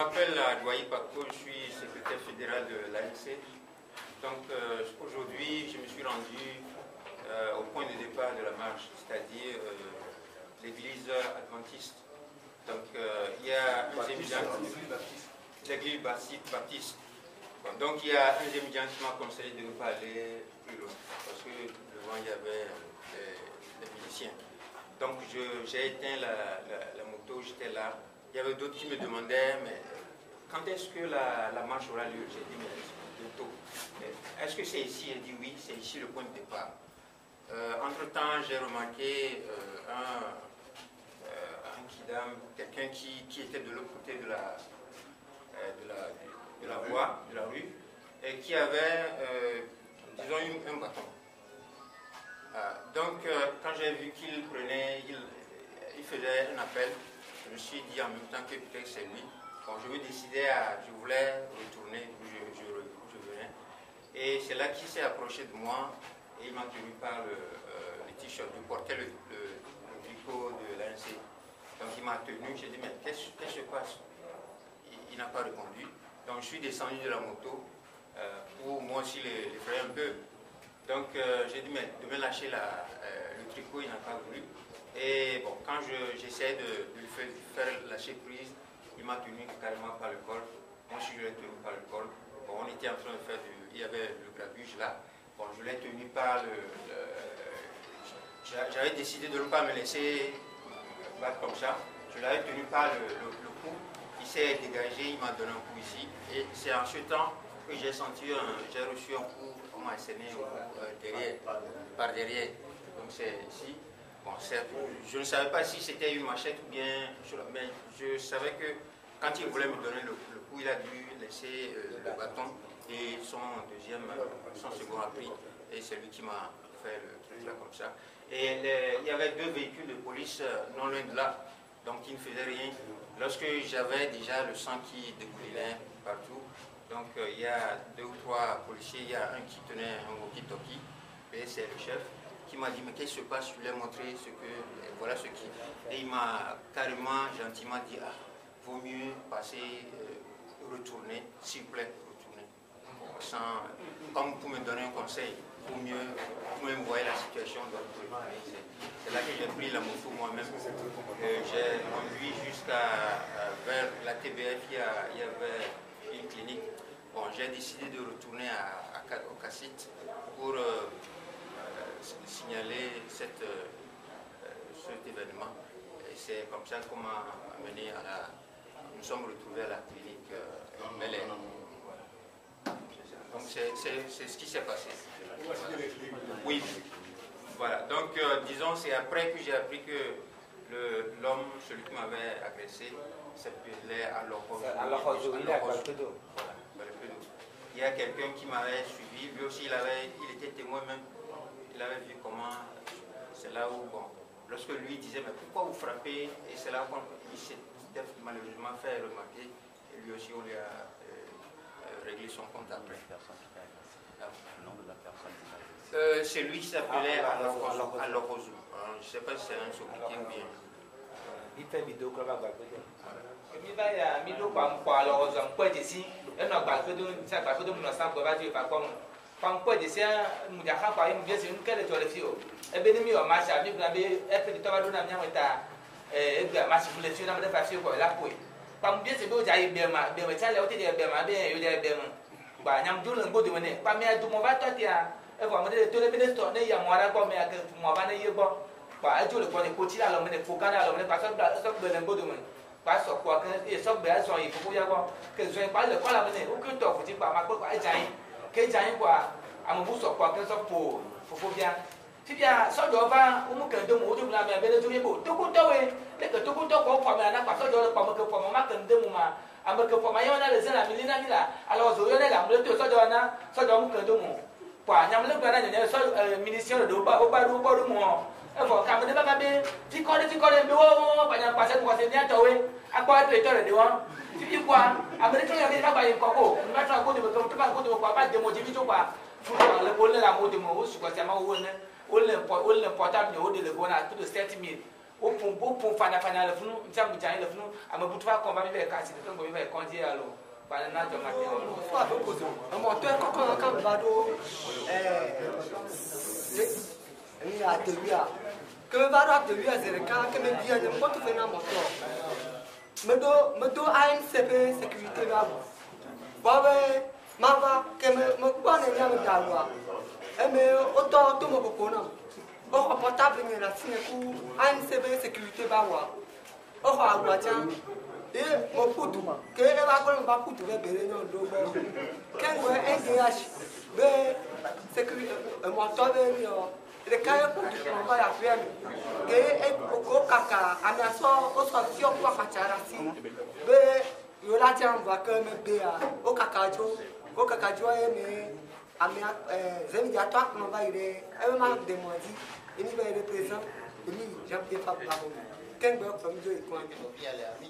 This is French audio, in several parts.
Je m'appelle Adouaï Bako, je suis secrétaire fédéral de l'ANC. Donc aujourd'hui, je me suis rendu au point de départ de la marche, c'est-à-dire l'église adventiste. Donc il y a un étudiant, l'église baptiste. Bon, donc il y a un étudiant qui m'a conseillé de ne pas aller plus loin, parce que devant il y avait les miliciens. Donc j'ai éteint la moto, j'étais là. Il y avait d'autres qui me demandaient, mais quand est-ce que la marche aura lieu? J'ai dit, mais bientôt. Est-ce que c'est ici? J'ai dit oui, c'est ici le point de départ. Entre-temps, j'ai remarqué un kidam, quelqu'un qui était de l'autre côté de la voie, de la rue, et qui avait, disons, un bâton. Donc, quand j'ai vu qu'il prenait, il faisait un appel, je me suis dit en même temps que peut-être c'est lui. Bon, je voulais retourner où je venais. Et c'est là qu'il s'est approché de moi et il m'a tenu par le t-shirt. Je portais le tricot de l'ANC. Donc il m'a tenu, j'ai dit, mais qu'est-ce qui se passe? Il n'a pas répondu. Donc je suis descendu de la moto pour moi aussi l'effrayer un peu. Donc j'ai dit, mais de me lâcher le tricot, il n'a pas voulu. Et bon, quand j'essaie de lui faire lâcher prise, il m'a tenu carrément par le col. Moi aussi, je l'ai tenu par le col. Bon, on était en train de faire il y avait le grabuge là. Bon, je l'ai tenu par j'avais décidé de ne pas me laisser battre comme ça. Je l'avais tenu par le cou. Il s'est dégagé, il m'a donné un coup ici. Et c'est en ce temps que j'ai reçu un coup, on m'a asséné par derrière. Donc c'est ici. Bon, je ne savais pas si c'était une machette ou bien, mais je savais que quand il voulait me donner le coup, il a dû laisser le bâton et son second a pris. Et c'est lui qui m'a fait le truc là comme ça. Et il y avait 2 véhicules de police non loin de là, donc qui ne faisaient rien. Lorsque j'avais déjà le sang qui découlait partout, donc il y a 2 ou 3 policiers, il y a un qui tenait un walkie-talkie, et c'est le chef, qui m'a dit, mais qu'est-ce qui se passe? Je lui ai montré voilà ce qui... Et il m'a carrément, gentiment dit, ah, vaut mieux passer, retourner, s'il vous plaît, retourner. Comme pour me donner un conseil, vaut mieux, vous me voyez la situation, donc c'est là que j'ai pris la moto moi-même. J'ai conduit vers la TBF, il y avait une clinique. Bon, j'ai décidé de retourner au Cassit pour signaler cet événement. Et c'est comme ça qu'on m'a amené nous sommes retrouvés à la clinique Bel Air. Donc c'est ce qui s'est passé. Oui. Voilà. Donc disons, c'est après que j'ai appris que l'homme, celui qui m'avait agressé, s'appelait Alohozo. Il y a quelqu'un qui m'avait suivi, lui aussi il était témoin même. Il avait vu comment, c'est là où, bon, lorsque lui disait, mais pourquoi vous frappez? Et c'est là qu'il s'est malheureusement fait remarquer, et lui aussi on lui a réglé son compte après. Le nom de la personne c'est lui qui s'appelait Alohozo. Je ne sais pas si c'est un sobriquet ou bien. Il fait vidéo comme ça. Il va y a mis le point pour Alohozo, un peu d'ici, et non, pas que de ça, pas que de mon ensemble, va dire, pas comme. Quand on dit ça, nous avons pas une question quelle est la fille. Et bien nous avons marché, nous avons fait du travail dans la maison et nous avons marché pour les filles dans la façon quoi la poule. Quand bien c'est beau j'ai bien ma bien ça là où tu dis bien ma bien il y a bien bah nous avons le beau de mener pas mais tout mon va toi tu as et voilà mais tous les ministres ne y a moi là quoi mais que moi va ne y bon bah tout le quoi les coachs là l'homme ne faut qu'à là l'homme parce que le beau de mener pas sur quoi que et sur bien sur il faut y avoir que je pas le quoi là mener aucun temps faut dire pas ma quoi j'ai que j'ai quoi à mon bout sur quoi que ça faut bien si bien ça doit va au moins que de mots de la mer de tout les beaux tout tout ouais les que tout pour mais n'a pas ça doit pas me que pour ma que de moi à me que pour ma y on a les la milina là alors je vais là me tout ça doit me que de moi quoi n'y a le plan n'y a ça ministère de au bas de moi et faut quand même pas bien tu connais mais oh pas n'y a pas ça quoi c'est bien toi à quoi tu es de moi tu quoi à me que y a pas y quoi on va faire quoi de me pas de motiver quoi le pôle la mot de moi je crois c'est ma on le portable de le bon à tout de 7 000 Au fana le fnou, tiens, vous tiens le fnou, à me bouger comme va vivre casser, comme vous vivre quand il alors. Fana n'a de matin. Soit peu posé. Un moteur quand va do il a de lui à que va do de lui à zereka que me bien de quoi tu fais na moteur. Me do ANCP sécurité là. Babe mama que me quoi ne vient me dalwa. Et mais autant tout me kokona. Au portable ni la signe ku ANCP sécurité ba wa. Au agua tiens. Et mon poutou, que elle va prendre ma poutou, elle va non do bon. Quand on NDH, ben sécurité, mon temps de le cas poutou on va la faire. Que au caca, à la soirée, au soir si on voit Facharasi, ben yo la tiens va comme béa, au cacajo mais à mes amis à toi on va y aller, elle m'a demandé, il va être présent, il j'aime bien faire la bonne. Quel beau comme Dieu est quoi bien là, mi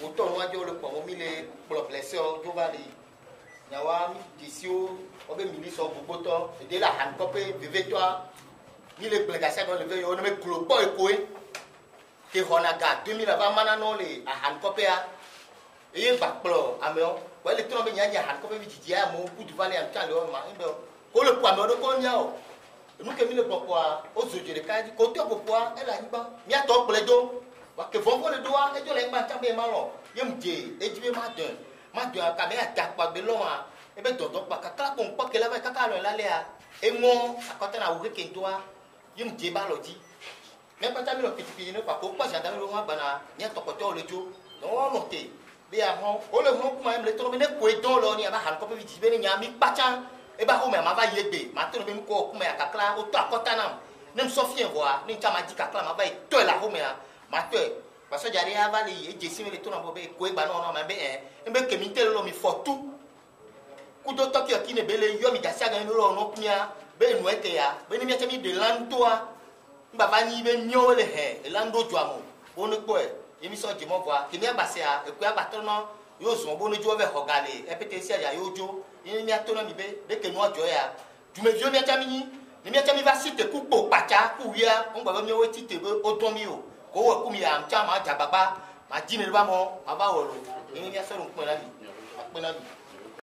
autant moi je le prends mi les blessures je vais les nyawa mi tisio obe mi so boboto de la han copé vivez toi mi les blessures dans le veille on me globo ekoe que honaga 2000 avant manano les han copé a et ba plo ameo wa le tron be nyanya han copé mi titia mo ku du vale am tan le ma ndo ko le poa me do ko nyao nous que mi le poa aux yeux de cas ko to poa elle a niba mi a to pledo que vont le doigt et je l'ai pas tapé malon yem dé et tu ma de ka me attaque pas de long et ben donc pas kaka kon pas que là va kaka là là et mon à côté na ouvrir que toi yem dé balodi mais pas tamilo petit ne pas ko pas j'entends le moi bana ni to ko to le jo non monter bien mon o le mon kuma le to me ne ko don lo ni aba han ko bi ti be ni nyami pacha e ba ho me ma va yegbe ma to be ko kuma ya kaka o to akota na nem sofien voa ni chama di kaka ma va to la ho me Mathieu, parce que j'arrive à aller et j'ai simulé tout dans mon bébé, quoi, bah non, mais que m'inter l'homme, il faut tout. Coup de temps qui ne belle, yo, mi gassia, gagne l'homme, non, pia, ben, nous était là, ben, il y a mis de l'antois, Bavani, ben, nyo, le hair, et l'ando, joamo, on ne peut, il me sort du mon voix, qui n'est pas assez, et quoi, bâtonnement, yo, son bon jour avec regarder, et peut-être à yojo, il n'y a ton ami, dès que moi, joya, tu me viens, Miatamini, les Miatami va citer coupe, pacha, couilla, on va venir au titre, automio. Ko kumi ya mchama jababa majini ba mo aba wolo ini ya so run pon la bi